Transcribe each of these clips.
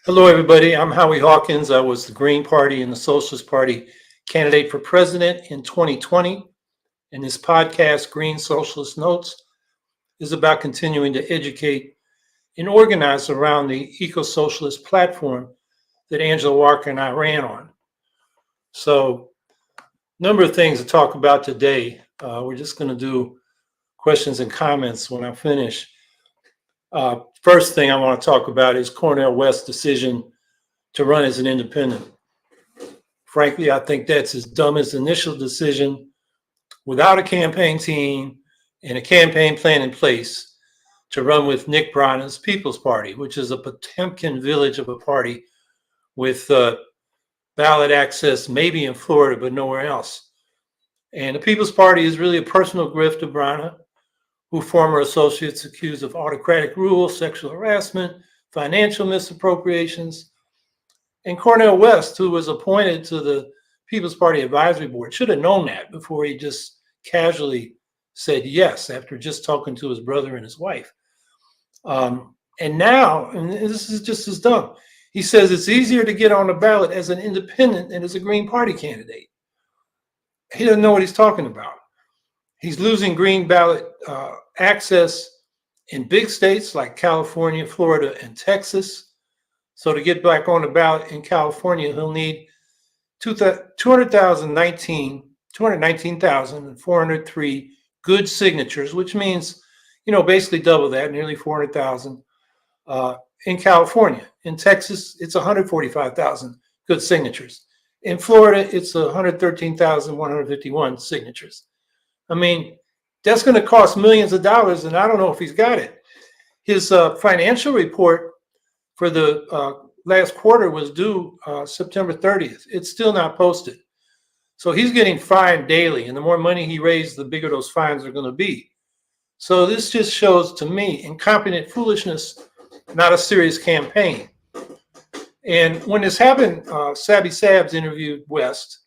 Hello, everybody. I'm Howie Hawkins. I was the Green Party and the Socialist Party candidate for president in 2020. And this podcast, Green Socialist Notes, is about continuing to educate and organize around the eco-socialist platform that Angela Walker and I ran on. So, a number of things to talk about today. We're just going to do questions and comments when I finish. First thing I want to talk about is Cornel West's decision to run as an independent. Frankly, I think that's his dumbest initial decision without a campaign team and a campaign plan in place to run with Nick Branagh's People's Party, which is a Potemkin village of a party with ballot access maybe in Florida, but nowhere else. And the People's Party is really a personal grift of Branagh, who former associates accused of autocratic rule, sexual harassment, financial misappropriations. And Cornel West, who was appointed to the People's Party Advisory Board, should have known that before he just casually said yes after just talking to his brother and his wife. And now, and this is just as dumb, he says it's easier to get on the ballot as an independent than as a Green Party candidate. He doesn't know what he's talking about. He's losing green ballot access in big states like California, Florida, and Texas. So to get back on the ballot in California, he'll need 219,403 good signatures, which means, basically double that, nearly 400,000 in California. In Texas, it's 145,000 good signatures. In Florida, it's 113,151 signatures. I mean, that's going to cost millions of dollars, and I don't know if he's got it. His financial report for the last quarter was due September 30th. It's still not posted. So he's getting fined daily, and the more money he raises, the bigger those fines are going to be. So this just shows to me incompetent foolishness, not a serious campaign. And when this happened, Sabby Sabs interviewed West.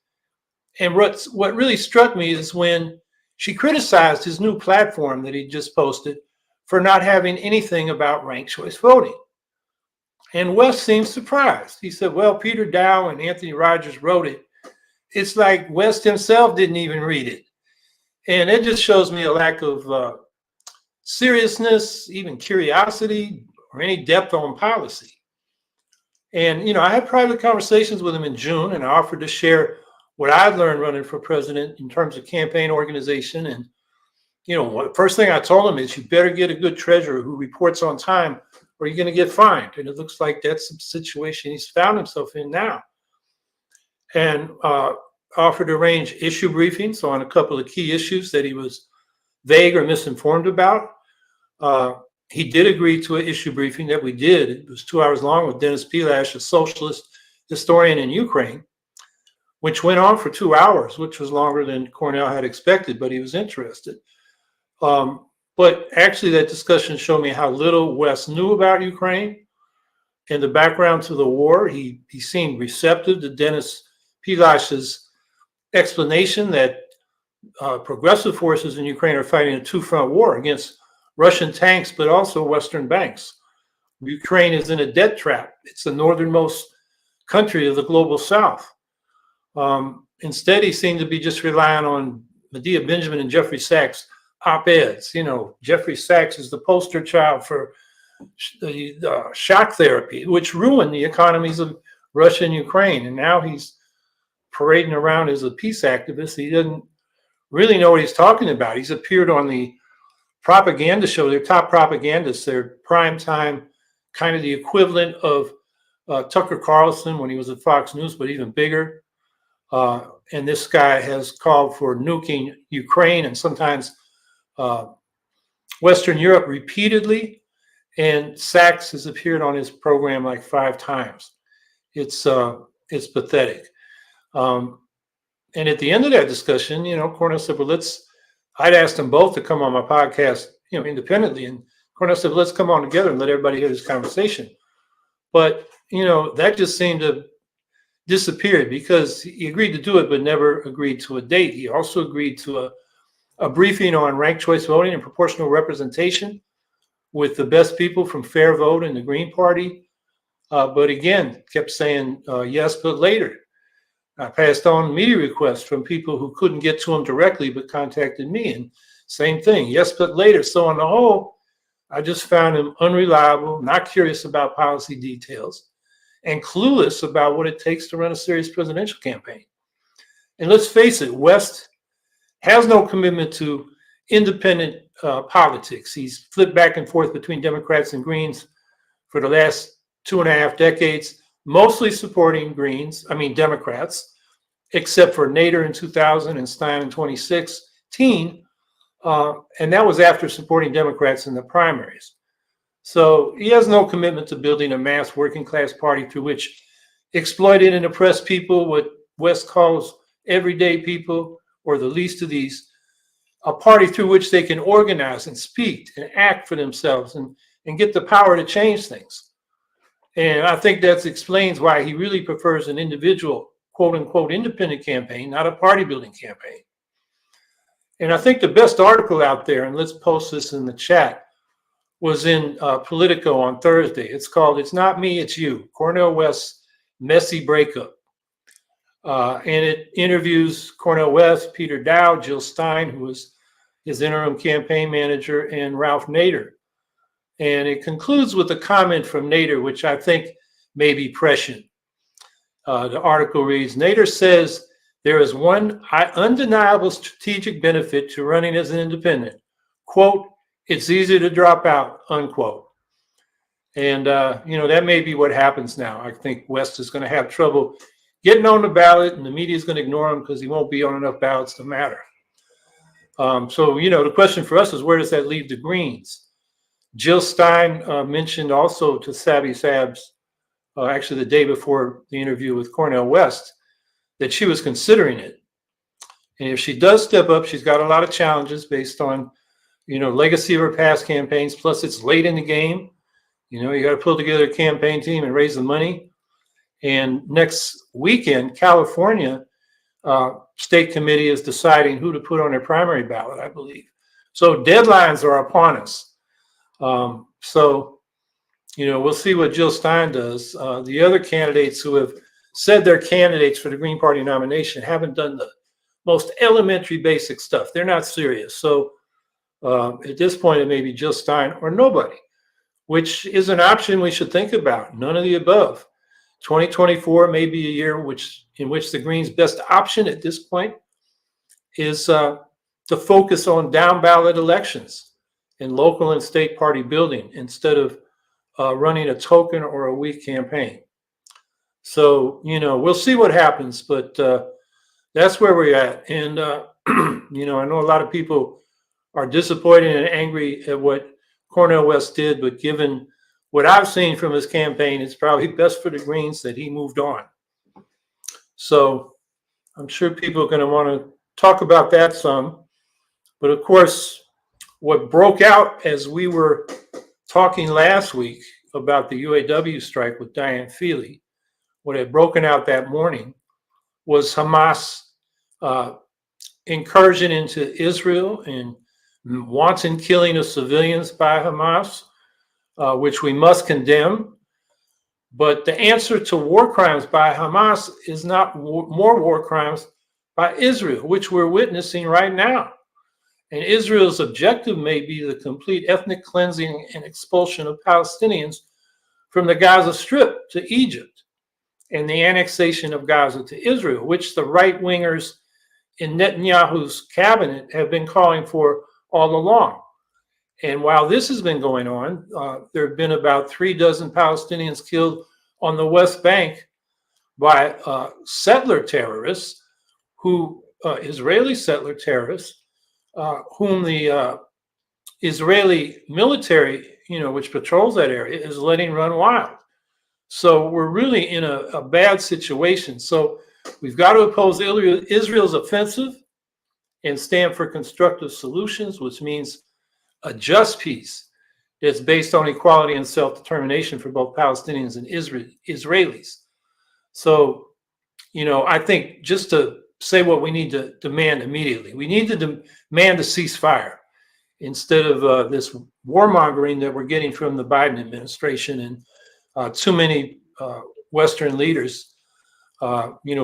And what really struck me is when she criticized his new platform that he just posted for not having anything about ranked choice voting. And West seemed surprised. He said, well, Peter Dow and Anthony Rogers wrote it. It's like West himself didn't even read it. And it just shows me a lack of seriousness, even curiosity, or any depth on policy. And, I had private conversations with him in June, and I offered to share what I'd learned running for president in terms of campaign organization. And, first thing I told him is you better get a good treasurer who reports on time or you're going to get fined. And it looks like that's the situation he's found himself in now. And offered to arrange issue briefings on a couple of key issues that he was vague or misinformed about. He did agree to an issue briefing that we did. It was 2 hours long with Dennis Pilash, a socialist historian in Ukraine, which went on for 2 hours, which was longer than Cornel had expected, but he was interested. But actually that discussion showed me how little West knew about Ukraine and the background to the war. He seemed receptive to Dennis Pilash's explanation that progressive forces in Ukraine are fighting a two-front war against Russian tanks, but also Western banks. Ukraine is in a debt trap. It's the northernmost country of the global South. Instead, he seemed to be just relying on Medea Benjamin and Jeffrey Sachs op-eds. Jeffrey Sachs is the poster child for shock therapy, which ruined the economies of Russia and Ukraine. And now he's parading around as a peace activist. He doesn't really know what he's talking about. He's appeared on the propaganda show. They're top propagandists. They're prime time, kind of the equivalent of Tucker Carlson when he was at Fox News, but even bigger. And this guy has called for nuking Ukraine and sometimes Western Europe repeatedly. And Sachs has appeared on his program like 5 times. It's pathetic. And at the end of that discussion, Cornel said, well, I'd asked them both to come on my podcast, independently. And Cornel said, let's come on together and let everybody hear this conversation. But, that just seemed to disappear because he agreed to do it, but never agreed to a date. He also agreed to a briefing on ranked choice voting and proportional representation with the best people from Fair Vote and the Green Party. but again, kept saying yes, but later. I passed on media requests from people who couldn't get to him directly, but contacted me, and same thing, yes, but later. So on the whole, I just found him unreliable, not curious about policy details, and clueless about what it takes to run a serious presidential campaign. And let's face it, West has no commitment to independent politics. He's flipped back and forth between Democrats and Greens for the last 2.5 decades, mostly supporting Democrats, except for Nader in 2000 and Stein in 2016. And that was after supporting Democrats in the primaries. So he has no commitment to building a mass working class party through which exploited and oppressed people, what West calls everyday people, or the least of these, a party through which they can organize and speak and act for themselves and get the power to change things. And I think that explains why he really prefers an individual, quote unquote, independent campaign, not a party building campaign. And I think the best article out there, and let's post this in the chat, was in Politico on Thursday. It's called "It's Not Me, It's You, Cornel West's Messy Breakup." And it interviews Cornel West, Peter Dow, Jill Stein, who was his interim campaign manager, and Ralph Nader. And it concludes with a comment from Nader, which I think may be prescient. The article reads, Nader says there is one undeniable strategic benefit to running as an independent. Quote, it's easy to drop out, unquote. And, that may be what happens now. I think West is going to have trouble getting on the ballot, and the media is going to ignore him because he won't be on enough ballots to matter. The question for us is, where does that leave the Greens? Jill Stein mentioned also to Savvy Sabs, actually the day before the interview with Cornel West, that she was considering it. And if she does step up, she's got a lot of challenges based on, legacy of her past campaigns. Plus, it's late in the game. You got to pull together a campaign team and raise the money. And next weekend, California State Committee is deciding who to put on their primary ballot, I believe. So deadlines are upon us. We'll see what Jill Stein does. The other candidates who have said they're candidates for the Green Party nomination haven't done the most elementary basic stuff. They're not serious. So at this point, it may be Jill Stein or nobody, which is an option we should think about. None of the above. 2024 may be a year in which the Greens' best option at this point is to focus on down ballot elections and local and state party building instead of running a token or a weak campaign. So, we'll see what happens, but that's where we're at. And, I know a lot of people are disappointed and angry at what Cornel West did, but given what I've seen from his campaign, it's probably best for the Greens that he moved on. So I'm sure people are going to want to talk about that some. But of course, what broke out as we were talking last week about the UAW strike with Dianne Feeney, what had broken out that morning was Hamas incursion into Israel and wanton killing of civilians by Hamas, which we must condemn. But the answer to war crimes by Hamas is not more war crimes by Israel, which we're witnessing right now. And Israel's objective may be the complete ethnic cleansing and expulsion of Palestinians from the Gaza Strip to Egypt and the annexation of Gaza to Israel, which the right-wingers in Netanyahu's cabinet have been calling for all along. And while this has been going on, there have been about 36 Palestinians killed on the West Bank by settler terrorists, Israeli settler terrorists, whom the Israeli military, which patrols that area, is letting run wild. So we're really in a bad situation. So we've got to oppose Israel's offensive and stand for constructive solutions, which means a just peace that's based on equality and self-determination for both Palestinians and Israelis. So, I think just to say what we need to demand immediately, we need to demand a ceasefire instead of this warmongering that we're getting from the Biden administration and too many Western leaders,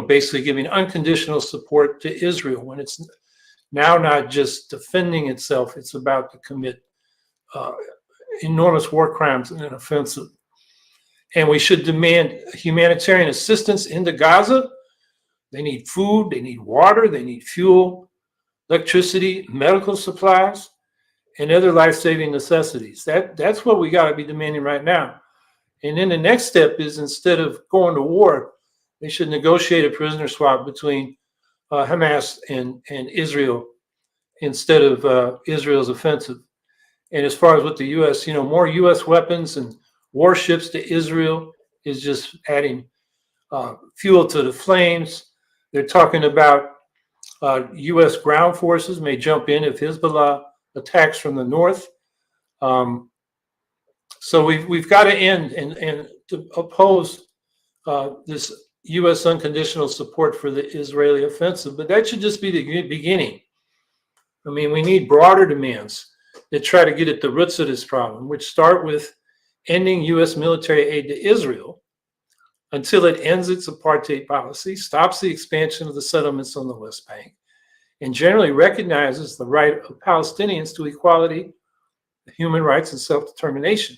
basically giving unconditional support to Israel when it's now not just defending itself, it's about to commit uh, enormous war crimes in an offensive. And we should demand humanitarian assistance into Gaza. They need food, they need water, they need fuel, electricity, medical supplies, and other life-saving necessities. That's what we got to be demanding right now. And then the next step is, instead of going to war, they should negotiate a prisoner swap between Hamas and Israel instead of Israel's offensive. And as far as with the U.S., more U.S. weapons and warships to Israel is just adding fuel to the flames. They're talking about U.S. ground forces may jump in if Hezbollah attacks from the north. So we've got to end and to oppose this U.S. unconditional support for the Israeli offensive. But that should just be the beginning. I mean, we need broader demands that try to get at the roots of this problem, which start with ending U.S. military aid to Israel until it ends its apartheid policy, stops the expansion of the settlements on the West Bank, and generally recognizes the right of Palestinians to equality, human rights, and self-determination.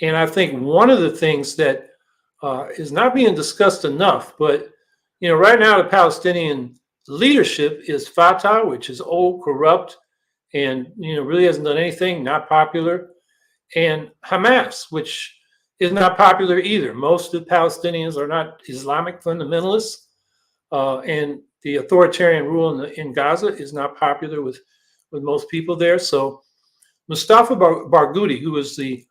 And I think one of the things that is not being discussed enough, but right now the Palestinian leadership is Fatah, which is old, corrupt, and really hasn't done anything, not popular, and Hamas, which is not popular either. Most of the Palestinians are not Islamic fundamentalists, and the authoritarian rule in Gaza is not popular with most people there. So Mustafa Barghouti, who was the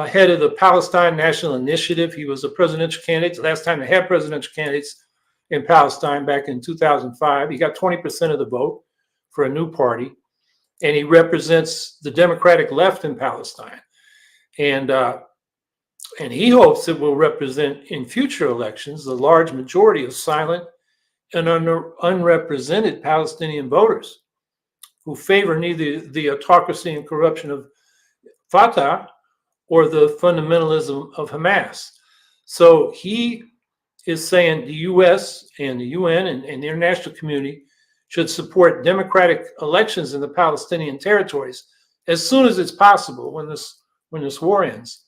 head of the Palestine National Initiative, he was a presidential candidate. The last time they had presidential candidates in Palestine back in 2005, he got 20% of the vote for a new party, and he represents the democratic left in Palestine. And he hopes it will represent in future elections the large majority of silent and unrepresented Palestinian voters who favor neither the autocracy and corruption of Fatah or the fundamentalism of Hamas. So he is saying the U.S. and the UN and the international community should support democratic elections in the Palestinian territories as soon as it's possible when this war ends.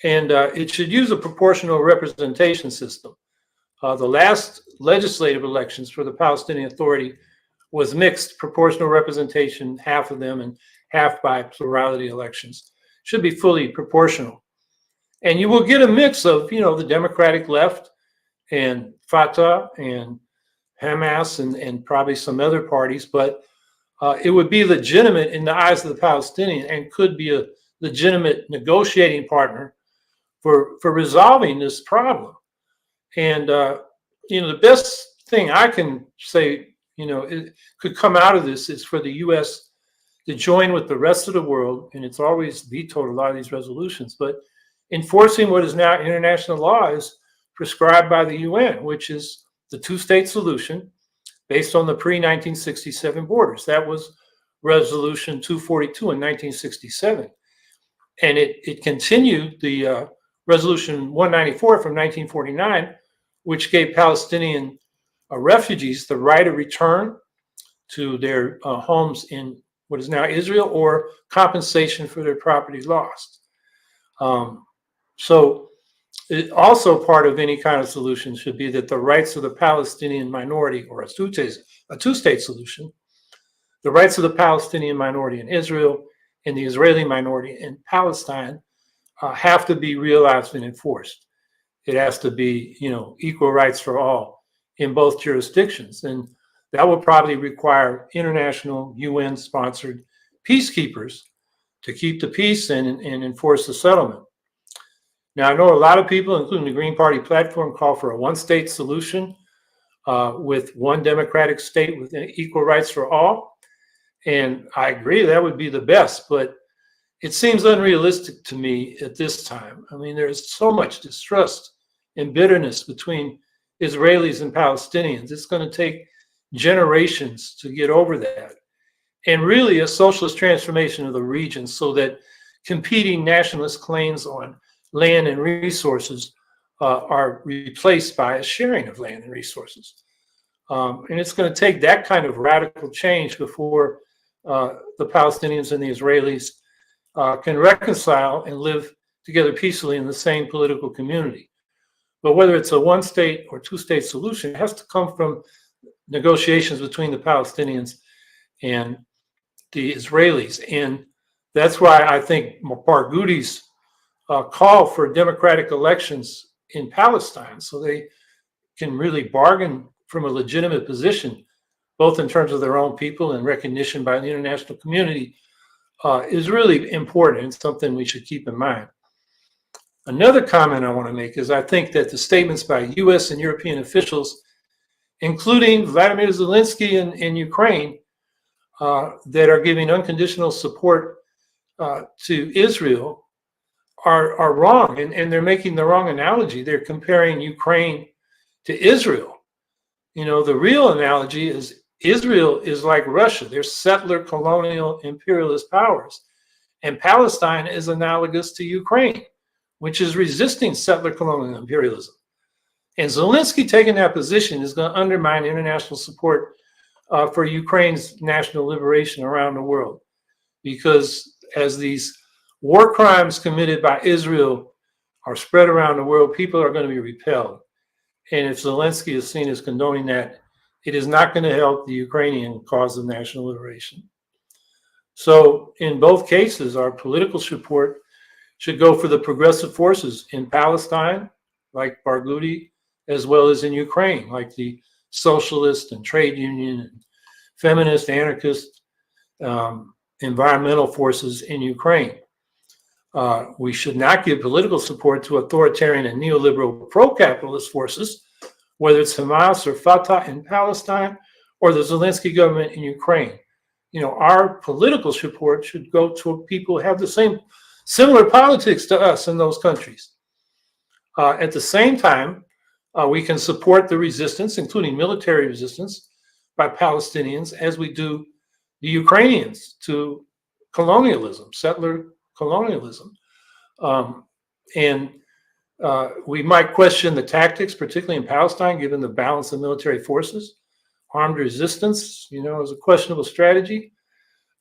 And it should use a proportional representation system. The last legislative elections for the Palestinian Authority was mixed proportional representation, half of them, and half by plurality elections. Should be fully proportional. And you will get a mix of, the democratic left and Fatah and Hamas and probably some other parties, but it would be legitimate in the eyes of the Palestinian and could be a legitimate negotiating partner for resolving this problem. And, the best thing I can say, it could come out of this is for the U.S. to join with the rest of the world, and it's always vetoed a lot of these resolutions, but enforcing what is now international law is prescribed by the UN, which is the two-state solution based on the pre-1967 borders. That was Resolution 242 in 1967. And it continued the Resolution 194 from 1949, which gave Palestinian refugees the right of return to their homes in what is now Israel, or compensation for their property lost. So also part of any kind of solution should be that the rights of the Palestinian minority, or a two-state solution, the rights of the Palestinian minority in Israel and the Israeli minority in Palestine have to be realized and enforced. It has to be, equal rights for all in both jurisdictions. And that will probably require international UN-sponsored peacekeepers to keep the peace and enforce the settlement. Now, I know a lot of people, including the Green Party platform, call for a one-state solution with one democratic state with equal rights for all. And I agree that would be the best, but it seems unrealistic to me at this time. I mean, there's so much distrust and bitterness between Israelis and Palestinians. It's going to take generations to get over that. And really a socialist transformation of the region so that competing nationalist claims on land and resources are replaced by a sharing of land and resources. And it's going to take that kind of radical change before the Palestinians and the Israelis can reconcile and live together peacefully in the same political community. But whether it's a one-state or two-state solution, it has to come from negotiations between the Palestinians and the Israelis. And that's why I think Barghouti's call for democratic elections in Palestine, so they can really bargain from a legitimate position, both in terms of their own people and recognition by the international community, is really important and something we should keep in mind. Another comment I want to make is I think that the statements by US and European officials, including Vladimir Zelensky in Ukraine, that are giving unconditional support to Israel are wrong. And they're making the wrong analogy. They're comparing Ukraine to Israel. You know, the real analogy is Israel is like Russia. They're settler, colonial, imperialist powers. And Palestine is analogous to Ukraine, which is resisting settler, colonial imperialism. And Zelensky taking that position is going to undermine international support for Ukraine's national liberation around the world. Because as these war crimes committed by Israel are spread around the world, people are going to be repelled. And if Zelensky is seen as condoning that, it is not going to help the Ukrainian cause of national liberation. So in both cases, our political support should go for the progressive forces in Palestine, like Barghouti, as well as in Ukraine, like the socialist and trade union and feminist, anarchist, environmental forces in Ukraine. We should not give political support to authoritarian and neoliberal pro-capitalist forces, whether it's Hamas or Fatah in Palestine or the Zelensky government in Ukraine. You know, our political support should go to people who have the same similar politics to us in those countries. At the same time, we can support the resistance, including military resistance, by Palestinians as we do the Ukrainians to colonialism, settler colonialism. We might question the tactics, particularly in Palestine, given the balance of military forces. Armed resistance, you know, is a questionable strategy.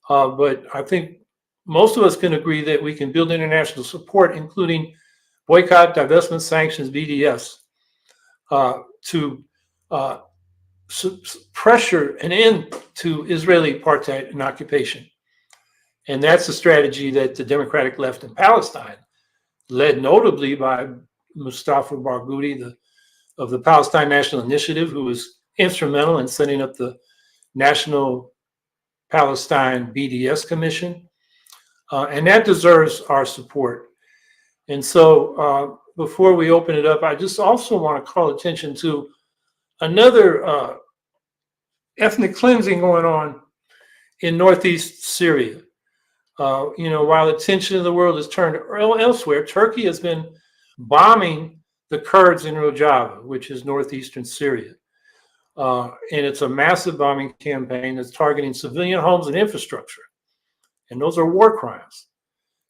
But I think most of us can agree that we can build international support, including boycott, divestment, sanctions, BDS, to pressure an end to Israeli apartheid and occupation. And that's a strategy that the democratic left in Palestine, led notably by Mustafa Barghouti of the Palestine National Initiative, who was instrumental in setting up the National Palestine BDS Commission. And that deserves our support. And so before we open it up, I just also want to call attention to another ethnic cleansing going on in northeast Syria. You know, while attention of the world is turned elsewhere, Turkey has been bombing the Kurds in Rojava, which is northeastern Syria. And it's a massive bombing campaign that's targeting civilian homes and infrastructure. And those are war crimes.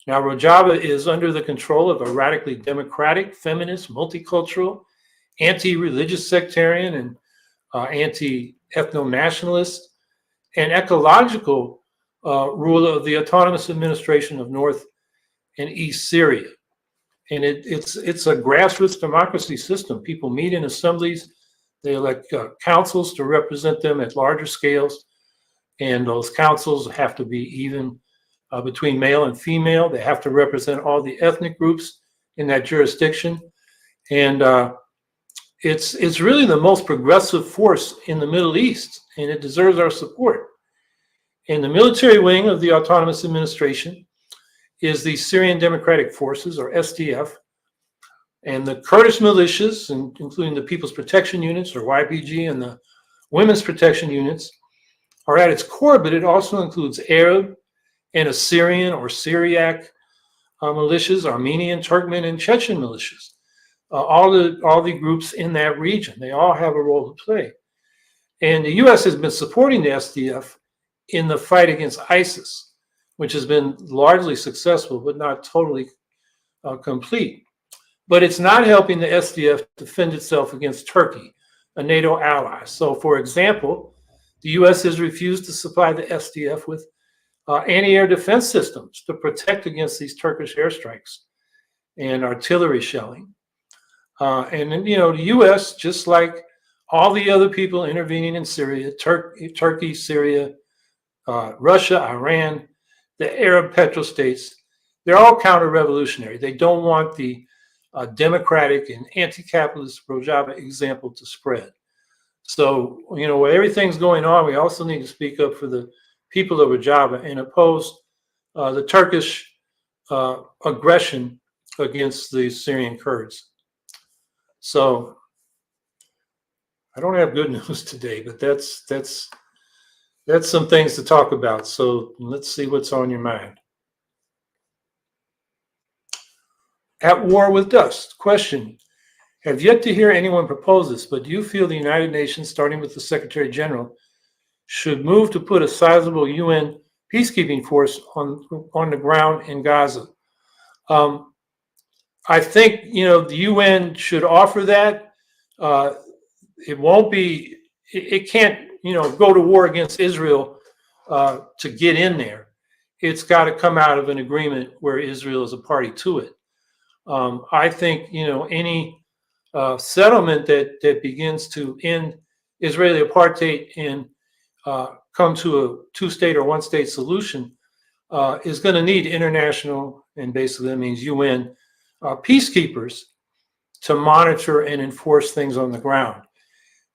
Now, Rojava is under the control of a radically democratic, feminist, multicultural, anti-religious sectarian, and anti-ethno-nationalist and ecological ruler of the Autonomous Administration of North and East Syria. And it's a grassroots democracy system. People meet in assemblies. They elect councils to represent them at larger scales. And those councils have to be even between male and female. They have to represent all the ethnic groups in that jurisdiction. And it's really the most progressive force in the Middle East, and it deserves our support. And the military wing of the Autonomous Administration is the Syrian Democratic Forces, or SDF, and the Kurdish militias, including the People's Protection Units, or YPG, and the Women's Protection Units, are at its core, but it also includes Arab and Assyrian or Syriac militias, Armenian, Turkmen, and Chechen militias. All the groups in that region, they all have a role to play. And the U.S. has been supporting the SDF in the fight against ISIS, which has been largely successful, but not totally complete. but it's not helping the SDF defend itself against Turkey, a NATO ally. So, for example, the U.S. has refused to supply the SDF with anti-air defense systems to protect against these Turkish airstrikes and artillery shelling. And then, the U.S., just like all the other people intervening in Syria, Turkey, Syria, Russia, Iran, the Arab petrostates, they're all counter-revolutionary. They don't want the democratic and anti-capitalist Rojava example to spread. So, with everything's going on, we also need to speak up for the people of Rojava and oppose the Turkish aggression against the Syrian Kurds. So, I don't have good news today, but that's some things to talk about. So let's see what's on your mind. At war with dust. Question. Have yet to hear anyone propose this, but do you feel the United Nations, starting with the Secretary General, should move to put a sizable UN peacekeeping force on the ground in Gaza? I think, the UN should offer that. It won't be, it can't, go to war against Israel to get in there. It's got to come out of an agreement where Israel is a party to it. I think, any settlement that begins to end Israeli apartheid and come to a two-state or one-state solution is going to need international, and basically that means UN, peacekeepers to monitor and enforce things on the ground.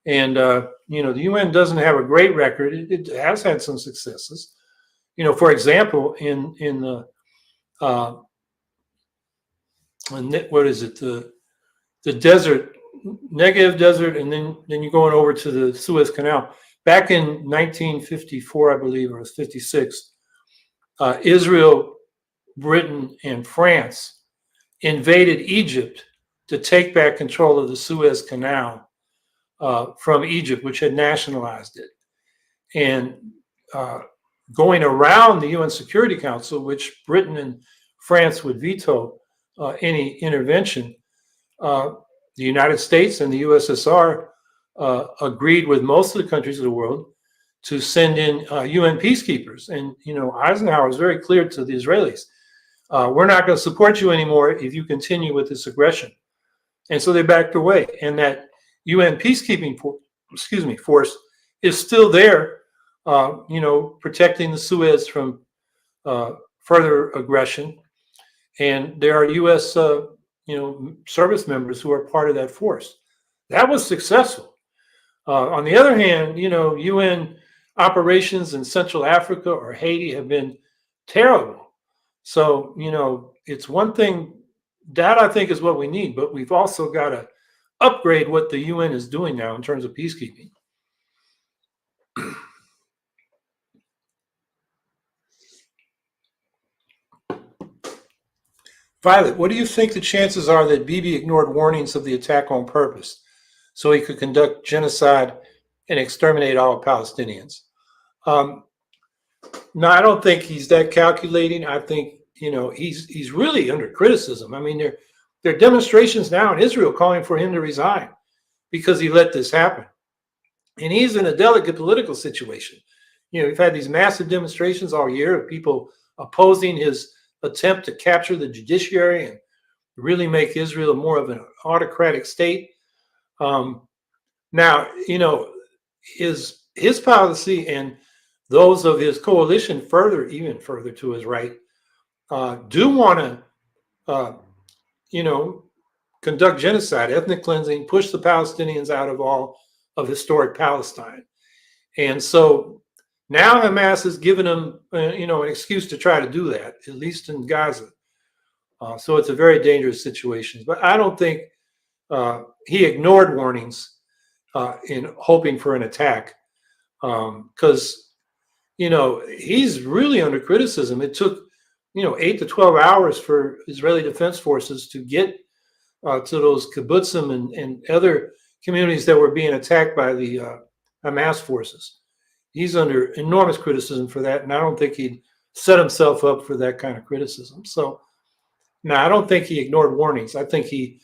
And, the UN doesn't have a great record. It has had some successes. For example, in the, what is it, the desert, Negev desert, and then you're going over to the Suez Canal. Back in 1954, I believe, or it was 56, Israel, Britain, and France invaded Egypt to take back control of the Suez Canal from Egypt, which had nationalized it. And going around the UN Security Council, which Britain and France would veto any intervention, the United States and the USSR agreed with most of the countries of the world to send in UN peacekeepers. And, Eisenhower was very clear to the Israelis, we're not going to support you anymore if you continue with this aggression. And so they backed away. And that UN peacekeeping force is still there, protecting the Suez from further aggression. And there are U.S. service members who are part of that force. That was successful. On the other hand, UN operations in Central Africa or Haiti have been terrible. So, it's one thing that I think is what we need, but we've also got to upgrade what the UN is doing now in terms of peacekeeping. Violet, what do you think the chances are that Bibi ignored warnings of the attack on purpose so he could conduct genocide and exterminate all Palestinians? No, I don't think he's that calculating. I think, he's really under criticism. I mean, there are demonstrations now in Israel calling for him to resign because he let this happen. And he's in a delicate political situation. We've had these massive demonstrations all year of people opposing his attempt to capture the judiciary and really make Israel more of an autocratic state. Now, his policy and those of his coalition even further to his right, do want to, conduct genocide, ethnic cleansing, push the Palestinians out of all of historic Palestine. And so now Hamas has given them, an excuse to try to do that, at least in Gaza. So it's a very dangerous situation. But I don't think he ignored warnings in hoping for an attack because, he's really under criticism. It took, 8 to 12 hours for Israeli Defense Forces to get to those kibbutzim and other communities that were being attacked by the Hamas forces. He's under enormous criticism for that, and I don't think he'd set himself up for that kind of criticism. So, No, I don't think he ignored warnings. I think he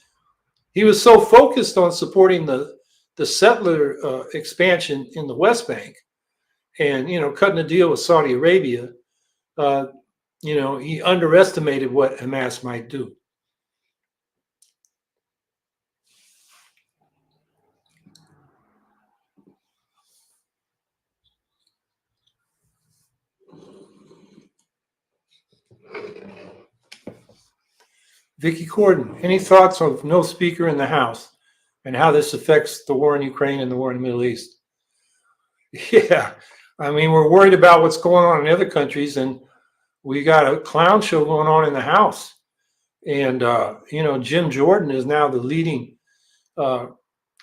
was so focused on supporting the settler expansion in the West Bank, and cutting a deal with Saudi Arabia. Uh, he underestimated what Hamas might do. Vicky Corden, any thoughts of no speaker in the House and how this affects the war in Ukraine and the war in the Middle East? Yeah, I mean, we're worried about what's going on in other countries, and we got a clown show going on in the House. And, Jim Jordan is now the leading uh,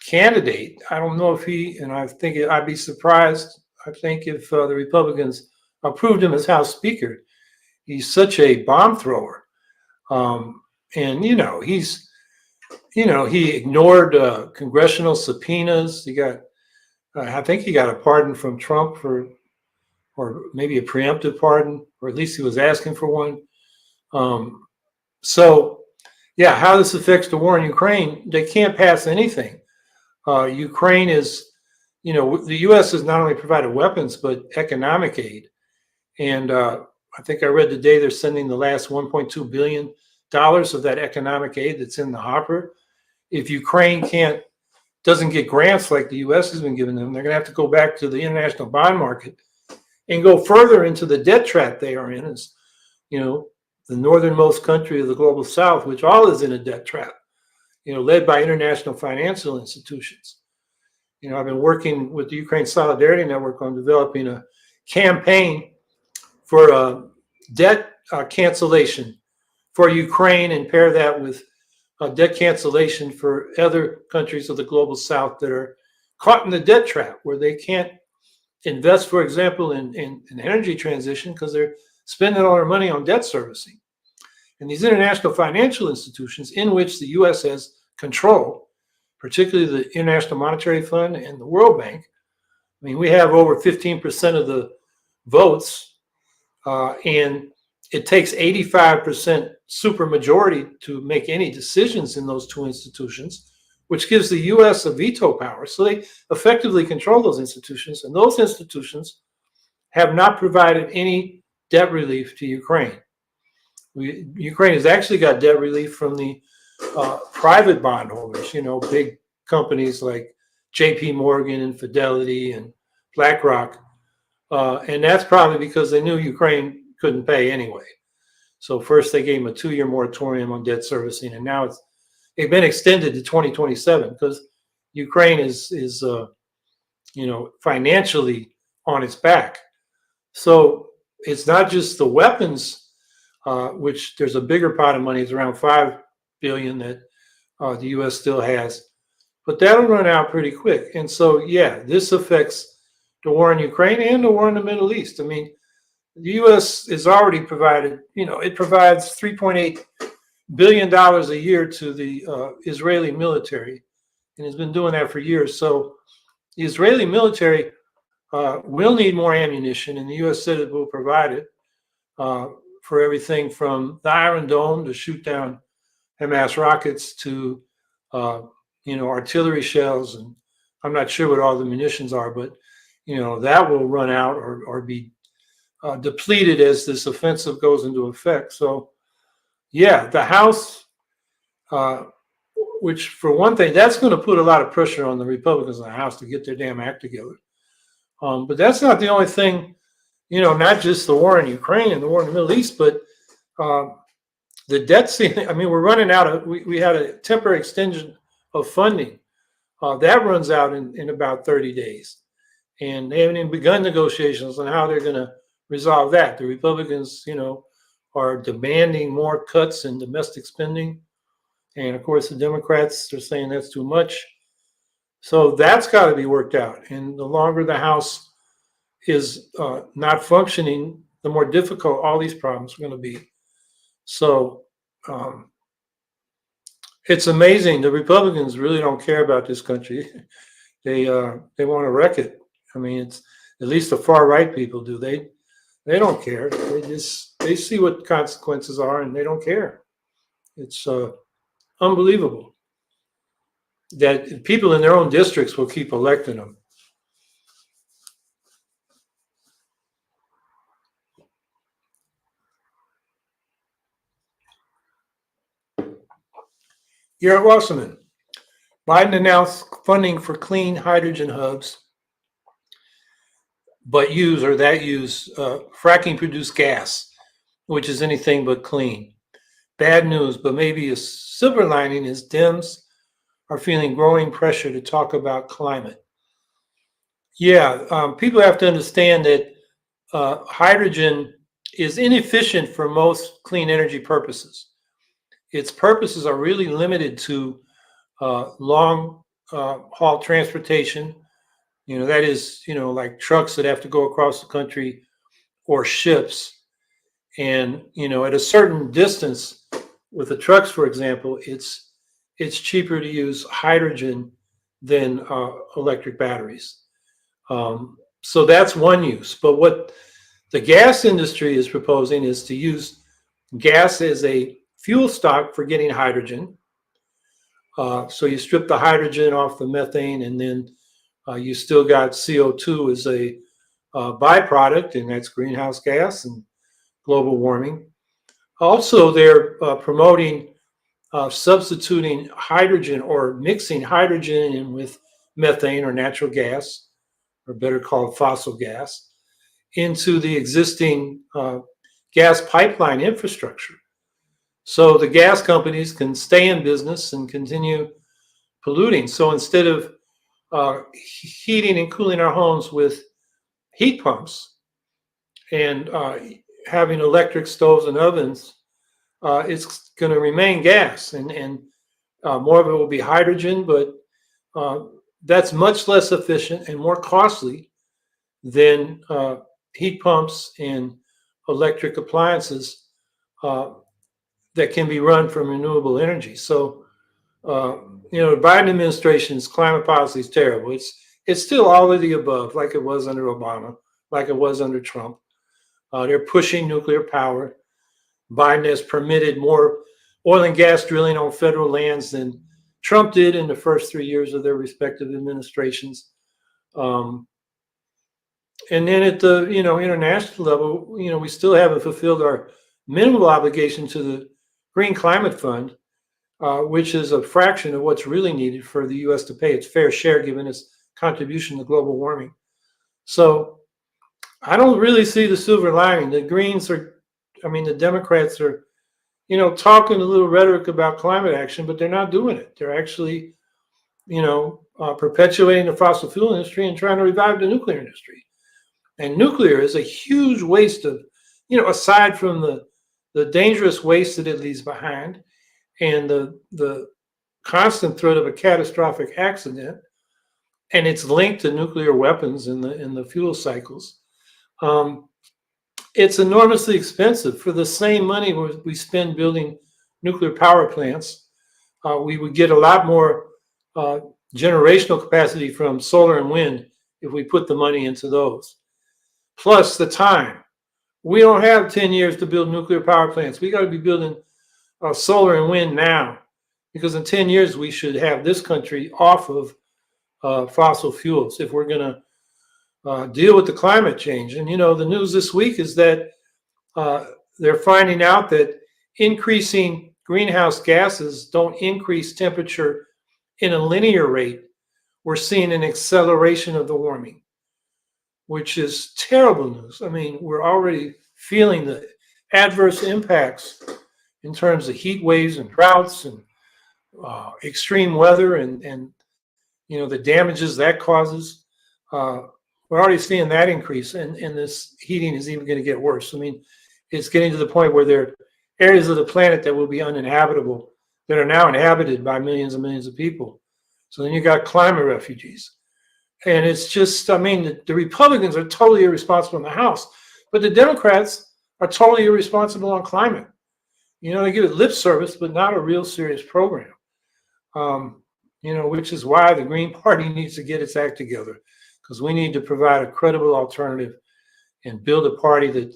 candidate. I don't know if and I think I'd be surprised, I think, if the Republicans approved him as House Speaker. He's such a bomb thrower. And, he ignored congressional subpoenas. I think he got a pardon from Trump or maybe a preemptive pardon, or at least he was asking for one. So, yeah, how this affects the war in Ukraine, they can't pass anything. Ukraine is, the U.S. has not only provided weapons, but economic aid. And I think I read today they're sending the last $1.2 billion of that economic aid that's in the hopper. If Ukraine doesn't get grants like the U.S. has been giving them, they're going to have to go back to the international bond market and go further into the debt trap they are in. As the northernmost country of the global South, which all is in a debt trap, led by international financial institutions. I've been working with the Ukraine Solidarity Network on developing a campaign for debt cancellation for Ukraine, and pair that with debt cancellation for other countries of the global South that are caught in the debt trap, where they can't invest, for example, in energy transition because they're spending all their money on debt servicing. And these international financial institutions in which the U.S. has control, particularly the International Monetary Fund and the World Bank. I mean, we have over 15% of the votes, and it takes 85% supermajority to make any decisions in those two institutions, which gives the U.S. a veto power. So they effectively control those institutions, and those institutions have not provided any debt relief to Ukraine. Ukraine has actually got debt relief from the private bondholders, big companies like J.P. Morgan and Fidelity and BlackRock. And that's probably because they knew Ukraine couldn't pay anyway. So first they gave them a 2-year moratorium on debt servicing, and now it's been extended to 2027 because Ukraine is financially on its back. So it's not just the weapons, which there's a bigger pot of money. It's around $5 billion that the U.S. still has, but that'll run out pretty quick. And so, yeah, this affects the war in Ukraine and the war in the Middle East. I mean, the U.S. is already provided, it provides $3.8 billion a year to the Israeli military, and has been doing that for years. So the Israeli military will need more ammunition, and the U.S. said it will provide it for everything from the Iron Dome to shoot down Hamas rockets to, artillery shells. And I'm not sure what all the munitions are, but, that will run out or be depleted as this offensive goes into effect. So, yeah, the House, which for one thing, that's going to put a lot of pressure on the Republicans in the House to get their damn act together. But that's not the only thing, not just the war in Ukraine and the war in the Middle East, but the debt ceiling. I mean, we're running out of, we had a temporary extension of funding. That runs out in about 30 days. And they haven't even begun negotiations on how they're going to resolve that. The Republicans, are demanding more cuts in domestic spending. And of course, the Democrats are saying that's too much. So that's got to be worked out. And the longer the House is not functioning, the more difficult all these problems are going to be. So it's amazing. The Republicans really don't care about this country. They want to wreck it. I mean, it's at least the far right people do. They don't care. They see what consequences are, and they don't care. It's unbelievable that people in their own districts will keep electing them. You're Wasserman. Biden announced funding for clean hydrogen hubs, but use fracking produced gas, which is anything but clean. Bad news, but maybe a silver lining is Dems are feeling growing pressure to talk about climate. Yeah, people have to understand that hydrogen is inefficient for most clean energy purposes. Its purposes are really limited to long haul transportation. That is, like trucks that have to go across the country or ships. And, at a certain distance with the trucks, for example, it's cheaper to use hydrogen than electric batteries. So that's one use. But what the gas industry is proposing is to use gas as a fuel stock for getting hydrogen. So you strip the hydrogen off the methane, and then you still got CO2 as a byproduct, and that's greenhouse gas and global warming. Also, they're promoting substituting hydrogen or mixing hydrogen in with methane or natural gas, or better called fossil gas, into the existing gas pipeline infrastructure. So the gas companies can stay in business and continue polluting. So instead of heating and cooling our homes with heat pumps and having electric stoves and ovens, it's going to remain gas, and more of it will be hydrogen, but that's much less efficient and more costly than heat pumps and electric appliances that can be run from renewable energy. So, the Biden administration's climate policy is terrible. It's still all of the above, like it was under Obama, like it was under Trump. They're pushing nuclear power. Biden has permitted more oil and gas drilling on federal lands than Trump did in the first 3 years of their respective administrations. And then at the international level, we still haven't fulfilled our minimal obligation to the Green Climate Fund, which is a fraction of what's really needed for the U.S. to pay its fair share, given its contribution to global warming. So I don't really see the silver lining. The Democrats are, talking a little rhetoric about climate action, but they're not doing it. They're actually, perpetuating the fossil fuel industry and trying to revive the nuclear industry. And nuclear is a huge waste of, aside from the dangerous waste that it leaves behind and the constant threat of a catastrophic accident, and it's linked to nuclear weapons in the fuel cycles. It's enormously expensive. For the same money we spend building nuclear power plants, we would get a lot more generational capacity from solar and wind if we put the money into those. Plus the time. We don't have 10 years to build nuclear power plants. We got to be building solar and wind now, because in 10 years we should have this country off of fossil fuels if we're going to deal with the climate change. And the news this week is that they're finding out that increasing greenhouse gases don't increase temperature in a linear rate. We're seeing an acceleration of the warming, which is terrible news. I mean, we're already feeling the adverse impacts in terms of heat waves and droughts and extreme weather and the damages that causes. We're already seeing that increase, and this heating is even going to get worse. I mean, it's getting to the point where there are areas of the planet that will be uninhabitable that are now inhabited by millions and millions of people. So then you got climate refugees. And it's just, the Republicans are totally irresponsible in the House, but the Democrats are totally irresponsible on climate. They give it lip service, but not a real serious program. Which is why the Green Party needs to get its act together, because we need to provide a credible alternative and build a party that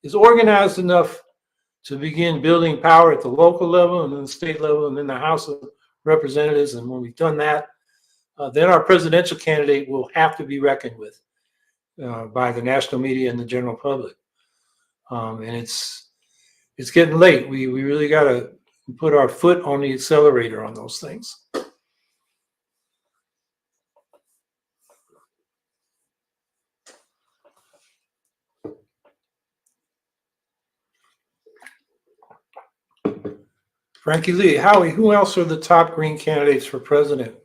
is organized enough to begin building power at the local level and then the state level and then the House of Representatives. And when we've done that, then our presidential candidate will have to be reckoned with by the national media and the general public. And it's getting late. We really got to put our foot on the accelerator on those things. Frankie Lee, Howie, who else are the top Green candidates for president?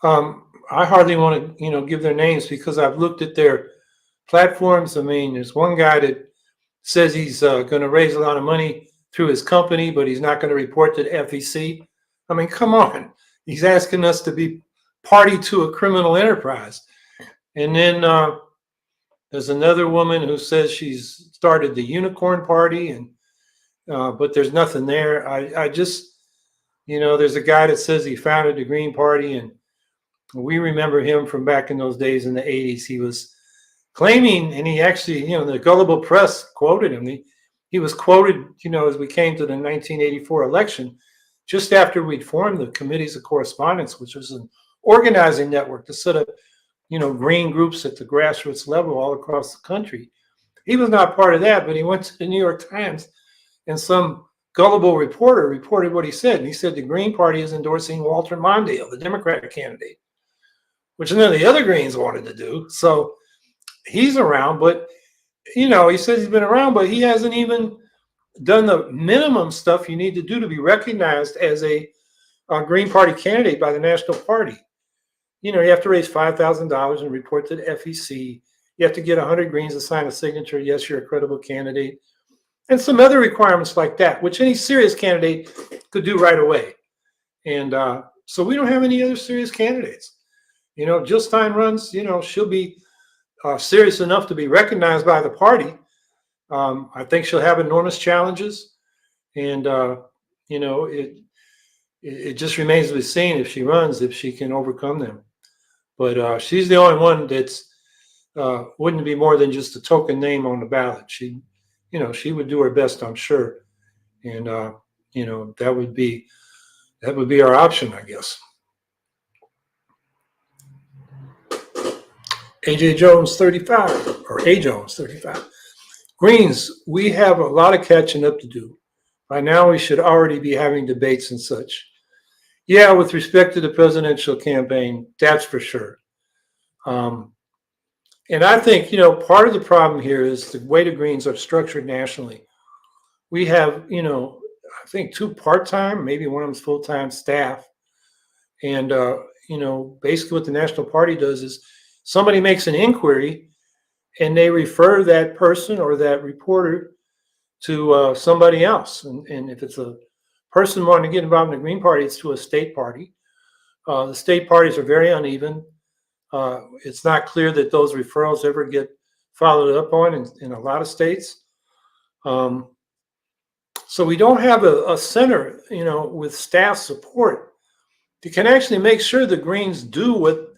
I hardly want to, give their names because I've looked at their platforms. I mean, there's one guy that says he's going to raise a lot of money through his company, but he's not going to report to the FEC. I mean, come on. He's asking us to be party to a criminal enterprise. And then there's another woman who says she's started the Unicorn Party, and but there's nothing there. I just, there's a guy that says he founded the Green Party, and we remember him from back in those days in the 80s. He was claiming, and he actually, the gullible press quoted him. He was quoted, as we came to the 1984 election, just after we'd formed the Committees of Correspondence, which was an organizing network to set up, green groups at the grassroots level all across the country. He was not part of that, but he went to the New York Times, and some gullible reporter reported what he said. And he said the Green Party is endorsing Walter Mondale, the Democratic candidate, which none of the other Greens wanted to do. So he's around, but, he says he's been around, but he hasn't even done the minimum stuff you need to do to be recognized as a Green Party candidate by the National Party. You have to raise $5,000 and report to the FEC. You have to get 100 Greens to sign a signature. Yes, you're a credible candidate. And some other requirements like that, which any serious candidate could do right away. And so we don't have any other serious candidates. Jill Stein runs, she'll be serious enough to be recognized by the party. I think she'll have enormous challenges. And, it just remains to be seen if she runs, if she can overcome them. But she's the only one that's wouldn't be more than just a token name on the ballot. She would do her best, I'm sure. And, that would be our option, I guess. AJ Jones, 35, or A Jones, 35. Greens, we have a lot of catching up to do. By now, we should already be having debates and such. Yeah, with respect to the presidential campaign, that's for sure. And I think, part of the problem here is the way the Greens are structured nationally. We have, I think 2 part-time, maybe one of them's full-time staff. And, basically what the National Party does is somebody makes an inquiry and they refer that person or that reporter to somebody else. And if it's a person wanting to get involved in the Green Party, it's to a state party. The state parties are very uneven. It's not clear that those referrals ever get followed up on in a lot of states. So we don't have a center, with staff support that can actually make sure the Greens do what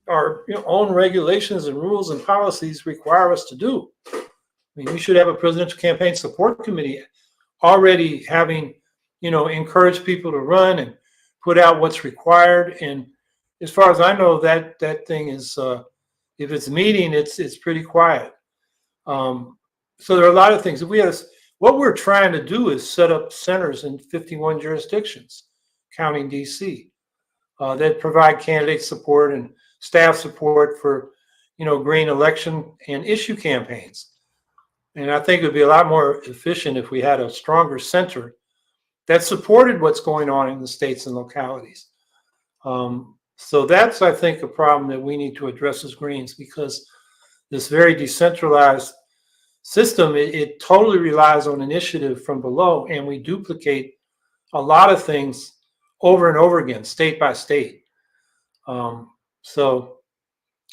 our own regulations and rules and policies require us to do. I mean, we should have a presidential campaign support committee already having, encouraged people to run and put out what's required. And as far as I know, that thing is, if it's meeting, it's pretty quiet. So there are a lot of things. If we had what we're trying to do is set up centers in 51 jurisdictions, counting DC, that provide candidate support and staff support for, green election and issue campaigns. And I think it would be a lot more efficient if we had a stronger center that supported what's going on in the states and localities. So that's, I think, a problem that we need to address as Greens, because this very decentralized system, it totally relies on initiative from below, and we duplicate a lot of things over and over again, state by state. So,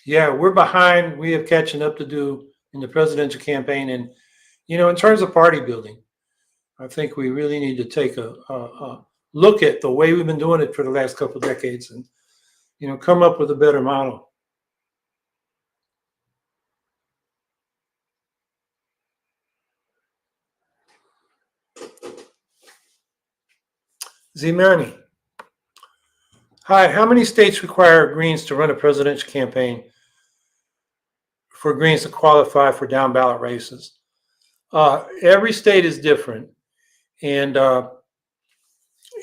yeah, we're behind. We have catching up to do in the presidential campaign. And, in terms of party building, I think we really need to take a look at the way we've been doing it for the last couple of decades and, come up with a better model. Zimmerni. Hi, how many states require Greens to run a presidential campaign for Greens to qualify for down ballot races? Every state is different. And,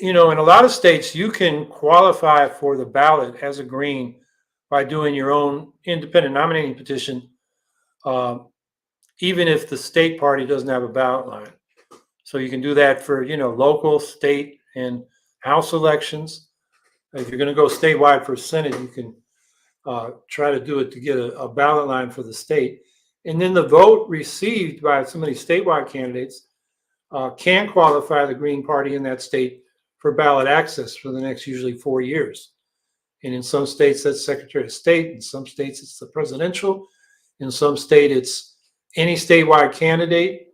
in a lot of states, you can qualify for the ballot as a Green by doing your own independent nominating petition, even if the state party doesn't have a ballot line. So you can do that for, local, state, and House elections. If you're going to go statewide for Senate, you can try to do it to get a ballot line for the state. And then the vote received by some of these statewide candidates can qualify the Green Party in that state for ballot access for the next usually 4 years. And in some states, that's Secretary of State. In some states, it's the presidential. In some state, it's any statewide candidate.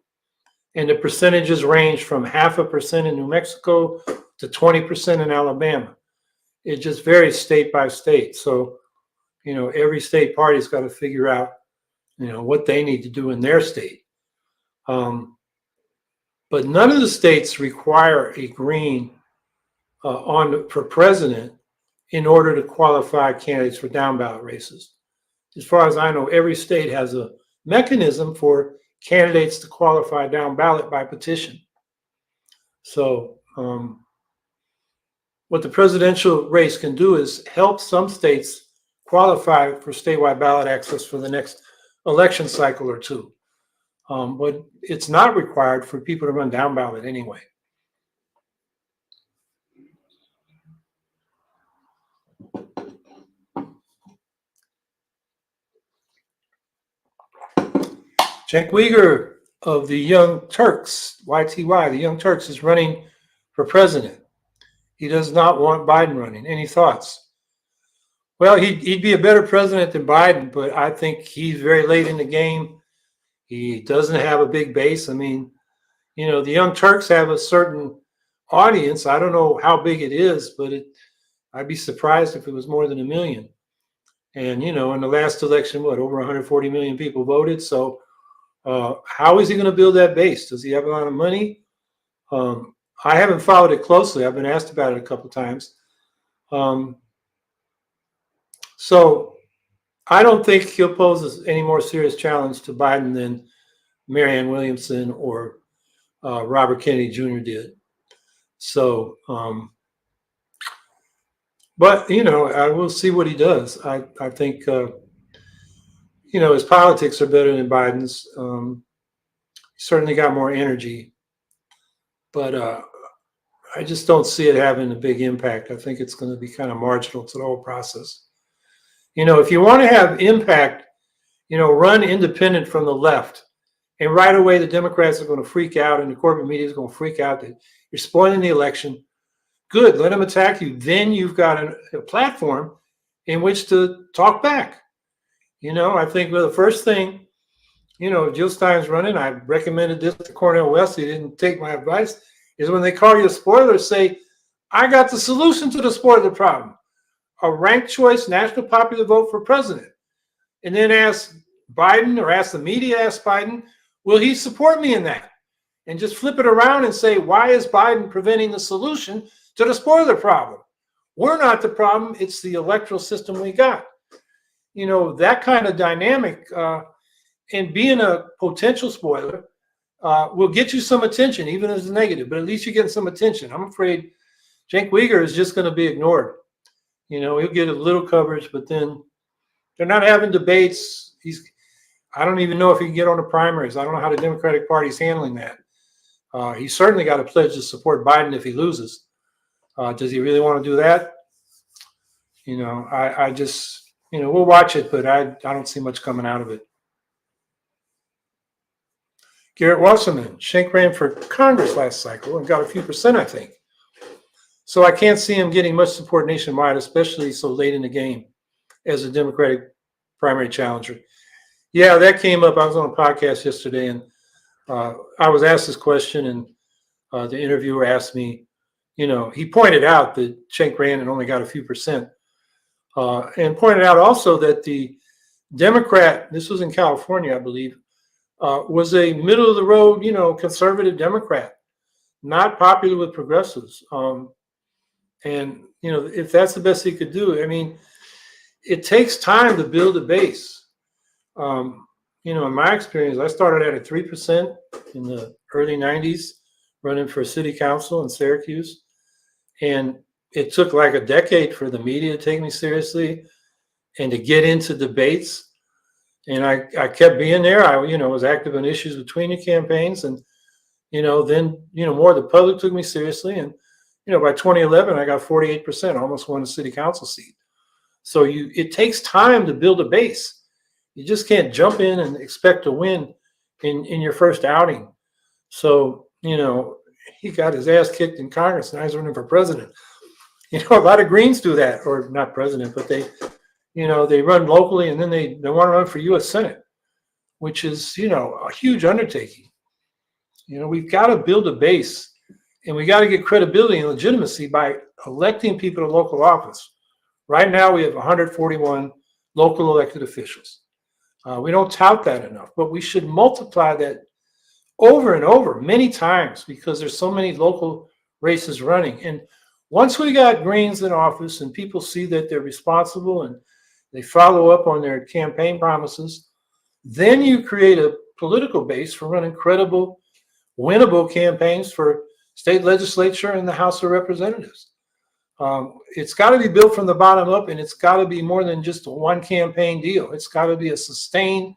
And the percentages range from 0.5% in New Mexico to 20% in Alabama. It just varies state by state. So, every state party's got to figure out, what they need to do in their state. But none of the states require a Green for president in order to qualify candidates for down ballot races. As far as I know, every state has a mechanism for candidates to qualify down ballot by petition. So what the presidential race can do is help some states qualify for statewide ballot access for the next election cycle or two. But it's not required for people to run down ballot anyway. Cenk Uygur of the Young Turks, YTY, the Young Turks, is running for president. He does not want Biden running. Any thoughts? Well, he'd be a better president than Biden, but I think he's very late in the game. He doesn't have a big base. I mean, the Young Turks have a certain audience. I don't know how big it is, but I'd be surprised if it was more than 1 million. And, in the last election, over 140 million people voted. So how is he going to build that base? Does he have a lot of money? I haven't followed it closely. I've been asked about it a couple of times. So I don't think he'll pose any more serious challenge to Biden than Marianne Williamson or Robert Kennedy Jr. did. So, but, I will see what he does. I think, his politics are better than Biden's. He certainly got more energy. But I just don't see it having a big impact. I think it's going to be kind of marginal to the whole process. If you want to have impact, run independent from the left. And right away, the Democrats are going to freak out and the corporate media is going to freak out that you're spoiling the election. Good, let them attack you. Then you've got a platform in which to talk back. I think the first thing, Jill Stein's running, I recommended this to Cornel West. He didn't take my advice, is when they call you a spoiler, say, I got the solution to the spoiler problem. A ranked choice national popular vote for president. And then ask Biden or ask the media, ask Biden, will he support me in that? And just flip it around and say, why is Biden preventing the solution to the spoiler problem? We're not the problem. It's the electoral system we got. That kind of dynamic and being a potential spoiler will get you some attention, even if it's negative, but at least you're getting some attention. I'm afraid Cenk Uygur is just going to be ignored. He'll get a little coverage, but then they're not having debates. I don't even know if he can get on the primaries. I don't know how the Democratic Party's handling that. He's certainly got to pledge to support Biden if he loses. Does he really want to do that? I just, we'll watch it, but I don't see much coming out of it. Garrett Wasserman, Cenk ran for Congress last cycle and got a few percent, I think. So I can't see him getting much support nationwide, especially so late in the game as a Democratic primary challenger. Yeah, that came up. I was on a podcast yesterday, and I was asked this question, and the interviewer asked me, he pointed out that Cenk ran and only got a few percent, and pointed out also that the Democrat, this was in California, I believe, was a middle-of-the-road, conservative Democrat, not popular with progressives. And, if that's the best he could do, I mean, it takes time to build a base. In my experience, I started at a 3% in the early 90s running for city council in Syracuse. And it took like a decade for the media to take me seriously and to get into debates. And I kept being there. I, was active in issues between the campaigns. And, then, more of the public took me seriously. And, by 2011, I got 48%, almost won a city council seat. So it takes time to build a base. You just can't jump in and expect to win in your first outing. So, he got his ass kicked in Congress and I was running for president. A lot of Greens do that, or not president, but they run locally and then they want to run for U.S. Senate, which is, a huge undertaking. We've got to build a base and we got to get credibility and legitimacy by electing people to local office. Right now, we have 141 local elected officials. We don't tout that enough, but we should multiply that over and over many times because there's so many local races running. And once we got Greens in office and people see that they're responsible and they follow up on their campaign promises, then you create a political base for running credible, winnable campaigns for state legislature and the House of Representatives. It's got to be built from the bottom up, and it's got to be more than just a one campaign deal. It's got to be a sustained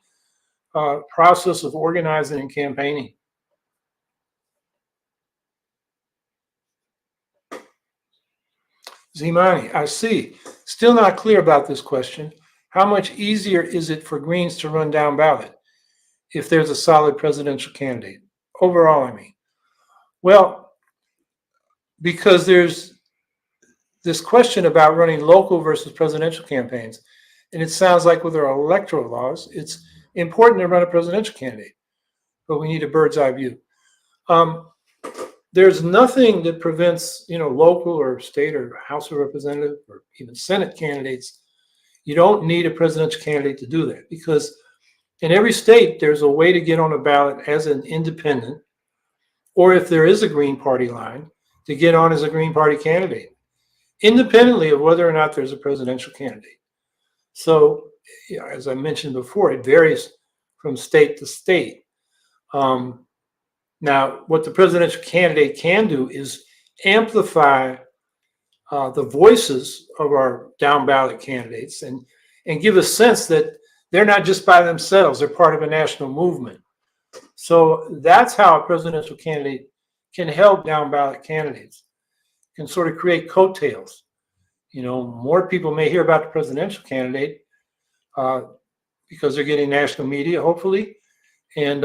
process of organizing and campaigning. Zimani, I see. Still not clear about this question. How much easier is it for Greens to run down ballot if there's a solid presidential candidate? Overall, I mean. Well, because there's this question about running local versus presidential campaigns. And it sounds like with our electoral laws, it's important to run a presidential candidate, but we need a bird's eye view. There's nothing that prevents, local or state or House of Representative or even Senate candidates. You don't need a presidential candidate to do that because in every state, there's a way to get on a ballot as an independent, or if there is a Green Party line, to get on as a Green Party candidate, independently of whether or not there's a presidential candidate. So, as I mentioned before, it varies from state to state. Now, what the presidential candidate can do is amplify the voices of our down ballot candidates and give a sense that they're not just by themselves, they're part of a national movement. So that's how a presidential candidate can help down ballot candidates, can sort of create coattails. More people may hear about the presidential candidate because they're getting national media, hopefully. And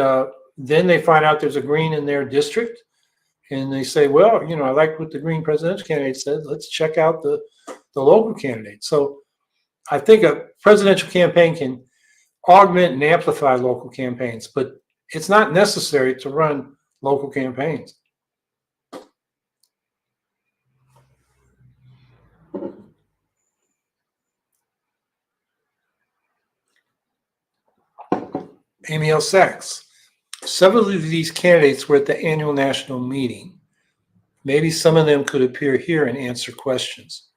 then they find out there's a Green in their district. And they say, well, I like what the Green presidential candidate said. Let's check out the local candidate. So I think a presidential campaign can augment and amplify local campaigns, but it's not necessary to run local campaigns. Amy L. Sachs. Several of these candidates were at the annual national meeting. Maybe some of them could appear here and answer questions.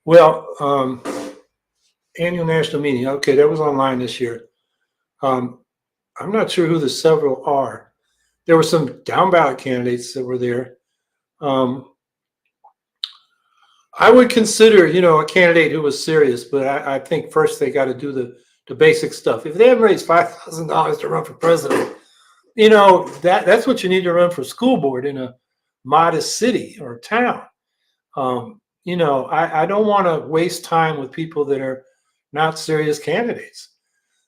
Well, annual national meeting. Okay, that was online this year. I'm not sure who the several are. There were some down ballot candidates that were there. I would consider, a candidate who was serious, but I think first they got to do the basic stuff. If they haven't raised $5,000 to run for president, that's what you need to run for school board in a modest city or town. I don't want to waste time with people that are not serious candidates.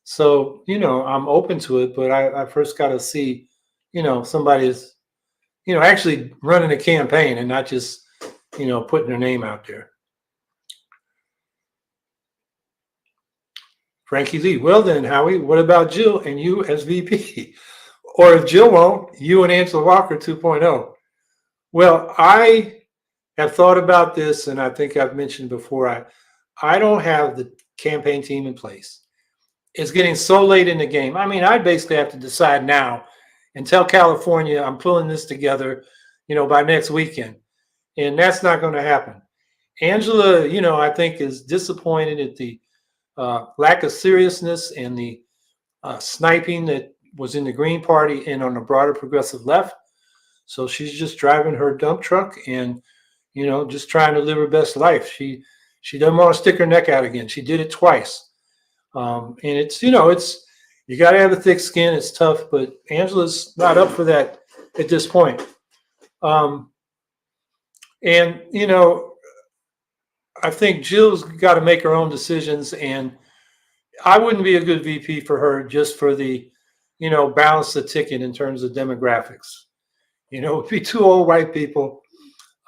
So, I'm open to it, but I first got to see, somebody's, actually running a campaign and not just, putting their name out there. Frankie Lee, well then, Howie, what about Jill and you as VP? Or if Jill won't, you and Angela Walker 2.0. Well, I have thought about this, and I think I've mentioned before, I don't have the campaign team in place. It's getting so late in the game. I mean, I basically have to decide now and tell California I'm pulling this together, by next weekend. and that's not going to happen. Angela, I think is disappointed at the lack of seriousness and the sniping that was in the Green Party and on the broader progressive left. So she's just driving her dump truck and, just trying to live her best life. She doesn't want to stick her neck out again. She did it twice. And it's, you got to have a thick skin. It's tough, but Angela's not up for that at this point. And, I think Jill's got to make her own decisions, and I wouldn't be a good VP for her just for the, balance the ticket in terms of demographics. It'd be two old white people,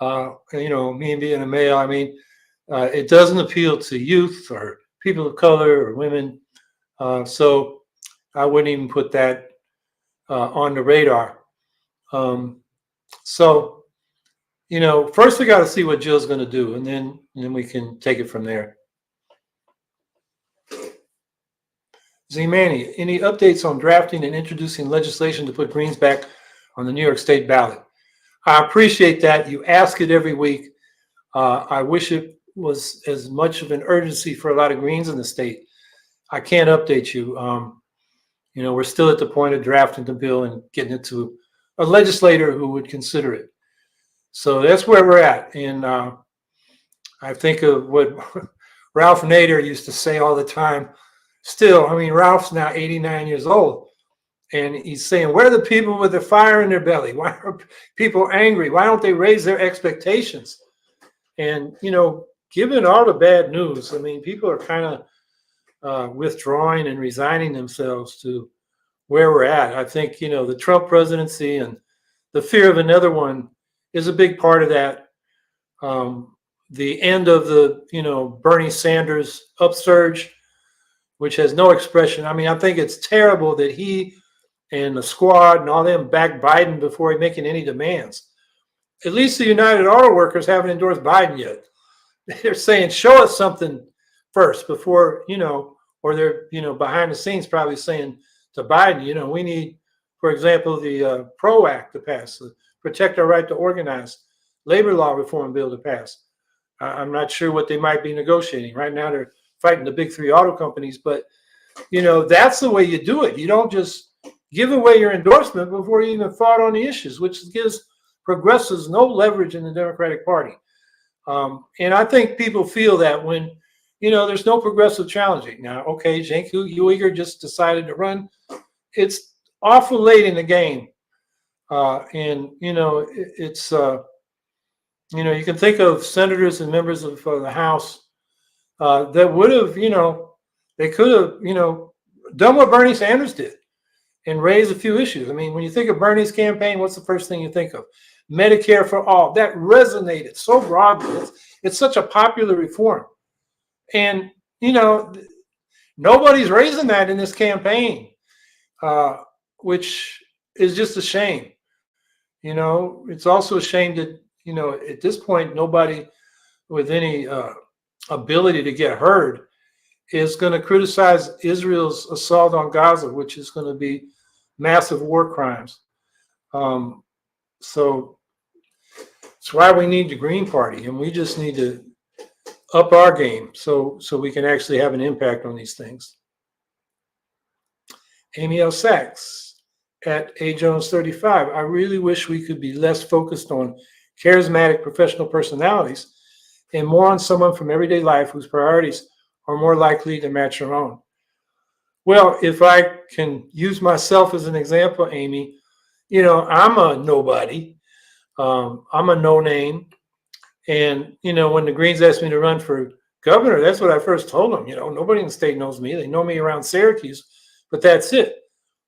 me being a male. I mean, it doesn't appeal to youth or people of color or women. So I wouldn't even put that on the radar. First we got to see what Jill's going to do, and then we can take it from there. Z-Manny, any updates on drafting and introducing legislation to put Greens back on the New York State ballot? I appreciate that. You ask it every week. I wish it was as much of an urgency for a lot of Greens in the state. I can't update you. We're still at the point of drafting the bill and getting it to a legislator who would consider it. So that's where we're at. And I think of what Ralph Nader used to say all the time. Still, Ralph's now 89 years old. And he's saying, where are the people with the fire in their belly? Why are people angry? Why don't they raise their expectations? And, given all the bad news, people are kind of withdrawing and resigning themselves to where we're at. I think, the Trump presidency and the fear of another one is a big part of that. The end of the, Bernie Sanders upsurge, which has no expression. I think it's terrible that he and the squad and all them back Biden before he making any demands. At least the United Auto Workers haven't endorsed Biden yet. They're saying, show us something first before, or they're, behind the scenes probably saying to Biden, we need, for example, the PRO Act to pass, the Protect Our Right to Organize, labor law reform bill to pass. I'm not sure what they might be negotiating. Right now they're fighting the big three auto companies, but, that's the way you do it. You don't just give away your endorsement before you even fought on the issues, which gives progressives no leverage in the Democratic Party. And I think people feel that when, there's no progressive challenging. Now, okay, Cenk Uygur just decided to run. It's awful late in the game. And, it's, you can think of senators and members of the House that would have, they could have, done what Bernie Sanders did and raised a few issues. When you think of Bernie's campaign, what's the first thing you think of? Medicare for all. That resonated so broadly. It's such a popular reform. And, nobody's raising that in this campaign, which is just a shame. It's also a shame that, at this point, nobody with any ability to get heard is going to criticize Israel's assault on Gaza, which is going to be massive war crimes. So that's why we need the Green Party, and we just need to up our game so we can actually have an impact on these things. Amy L. Sachs at A. Jones 35. I really wish we could be less focused on charismatic professional personalities and more on someone from everyday life whose priorities are more likely to match our own. Well, if I can use myself as an example, Amy, I'm a nobody. I'm a no-name. And, when the Greens asked me to run for governor, that's what I first told them. Nobody in the state knows me. They know me around Syracuse, but that's it.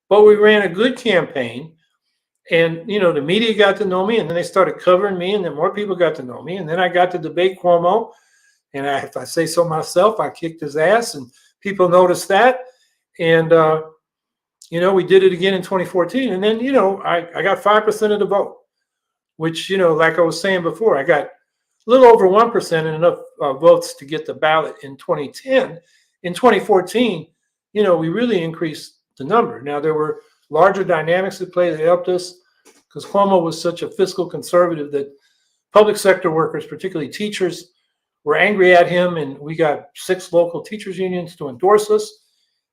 But we ran a good campaign, and, the media got to know me, and then they started covering me, and then more people got to know me. And then I got to debate Cuomo, and if I say so myself, I kicked his ass, and people noticed that. And, we did it again in 2014. And then, I got 5% of the vote, which, like I was saying before, I got a little over 1% and enough votes to get the ballot in 2010. In 2014, we really increased the number. Now, there were larger dynamics at play that helped us because Cuomo was such a fiscal conservative that public sector workers, particularly teachers, were angry at him, and we got 6 local teachers unions to endorse us,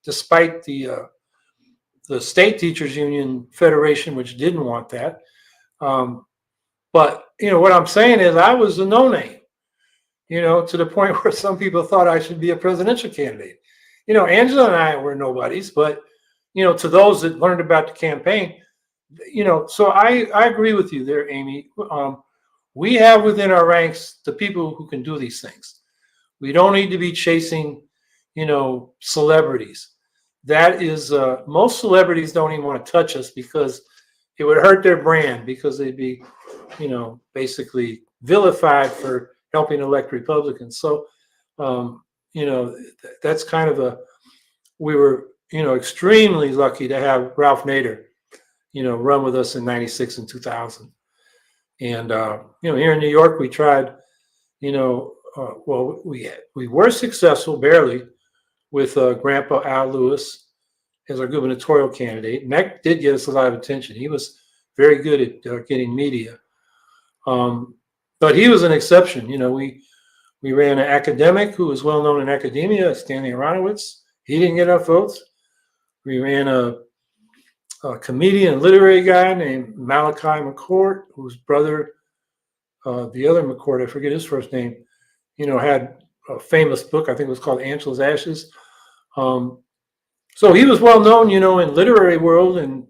despite the state teachers union federation, which didn't want that. But what I'm saying is, I was a no-name. To the point where some people thought I should be a presidential candidate. Angela and I were nobodies, but to those that learned about the campaign, so I agree with you there, Amy. We have within our ranks the people who can do these things. We don't need to be chasing, celebrities. That is, most celebrities don't even want to touch us because it would hurt their brand, because they'd be, basically vilified for helping elect Republicans. So, that's kind of we were, extremely lucky to have Ralph Nader, run with us in '96 and 2000. And, here in New York, we tried, well, we were successful barely with Grandpa Al Lewis as our gubernatorial candidate. And that did get us a lot of attention. He was very good at getting media. But he was an exception. We ran an academic who was well known in academia, Stanley Aronowitz. He didn't get enough votes. We ran a comedian and literary guy named Malachi McCourt, whose brother, the other McCourt, I forget his first name, had a famous book, I think it was called Angela's Ashes. So he was well known, in literary world and,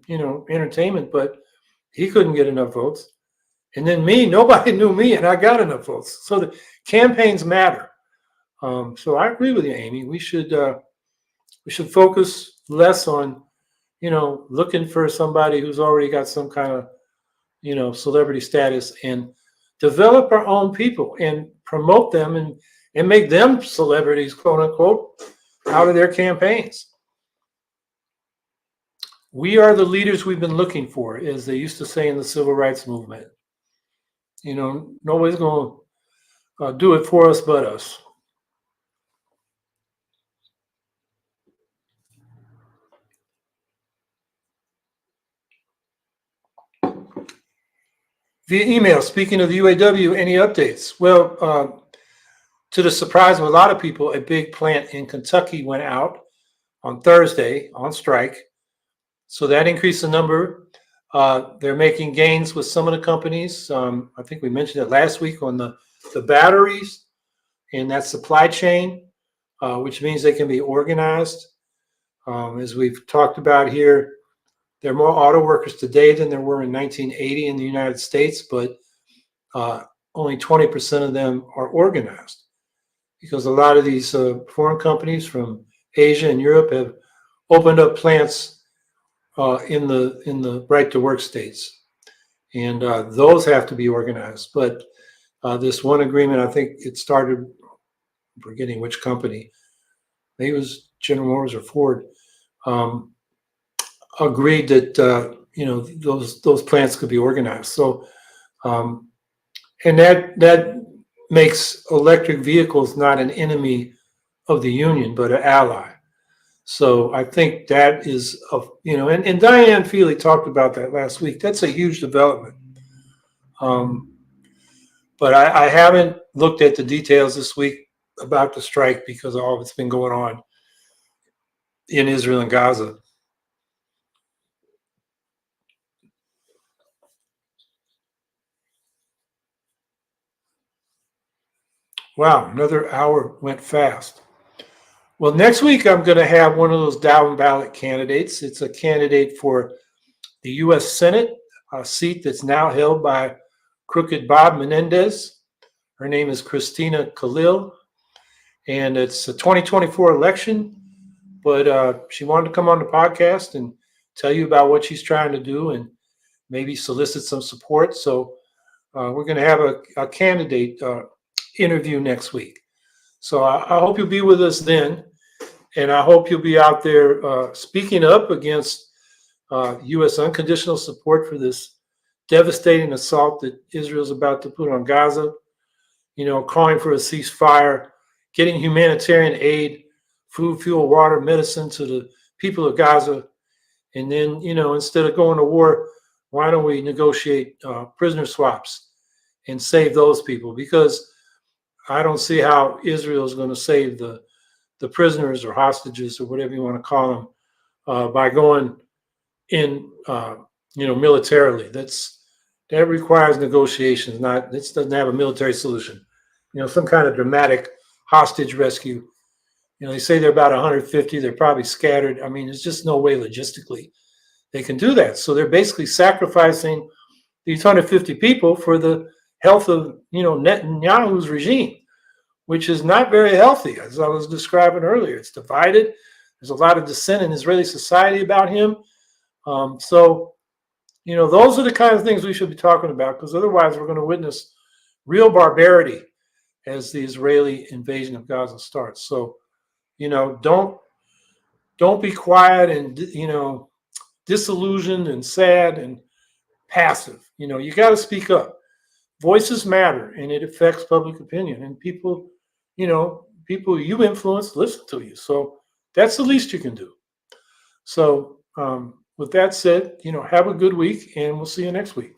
entertainment, but he couldn't get enough votes. And then me, nobody knew me, and I got enough votes. So the campaigns matter. So I agree with you, Amy. We should focus less on, looking for somebody who's already got some kind of, celebrity status, and develop our own people and promote them and make them celebrities, quote unquote, out of their campaigns. We are the leaders we've been looking for, as they used to say in the civil rights movement. Nobody's going to do it for us but us. Via email, speaking of the UAW, any updates? Well, to the surprise of a lot of people, a big plant in Kentucky went out on Thursday on strike. So that increased the number. They're making gains with some of the companies. I think we mentioned it last week on the batteries and that supply chain, which means they can be organized. As we've talked about here, there are more auto workers today than there were in 1980 in the United States, but only 20% of them are organized, because a lot of these foreign companies from Asia and Europe have opened up plants in the right to work states, and those have to be organized. But this one agreement, I think it started, I'm forgetting which company, maybe it was General Motors or Ford, agreed that those plants could be organized. So, and that makes electric vehicles not an enemy of the union, but an ally. So I think that is, and Diane Feely talked about that last week. That's a huge development. But I haven't looked at the details this week about the strike because of all that's been going on in Israel and Gaza. Wow, another hour went fast. Well, next week I'm going to have one of those down ballot candidates. It's a candidate for the U.S. Senate, a seat that's now held by crooked Bob Menendez. Her name is Christina Khalil, and it's a 2024 election, but she wanted to come on the podcast and tell you about what she's trying to do and maybe solicit some support. So we're going to have a candidate interview next week. So I hope you'll be with us then, and I hope you'll be out there speaking up against U.S. unconditional support for this devastating assault that Israel's about to put on Gaza, calling for a ceasefire, getting humanitarian aid, food, fuel, water, medicine to the people of Gaza. And then, instead of going to war, why don't we negotiate prisoner swaps and save those people, because I don't see how Israel is going to save the prisoners or hostages or whatever you want to call them by going in, militarily. That requires negotiations. Not This doesn't have a military solution. Some kind of dramatic hostage rescue. They say they're about 150. They're probably scattered. I mean, there's just no way logistically they can do that. So they're basically sacrificing these 150 people for the health of Netanyahu's regime, which is not very healthy, as I was describing earlier. It's divided. There's a lot of dissent in Israeli society about him. So those are the kind of things we should be talking about, because otherwise we're going to witness real barbarity as the Israeli invasion of Gaza starts. So, don't be quiet and disillusioned and sad and passive. You got to speak up. Voices matter, and it affects public opinion. And people you influence listen to you. So that's the least you can do. So with that said, have a good week, and we'll see you next week.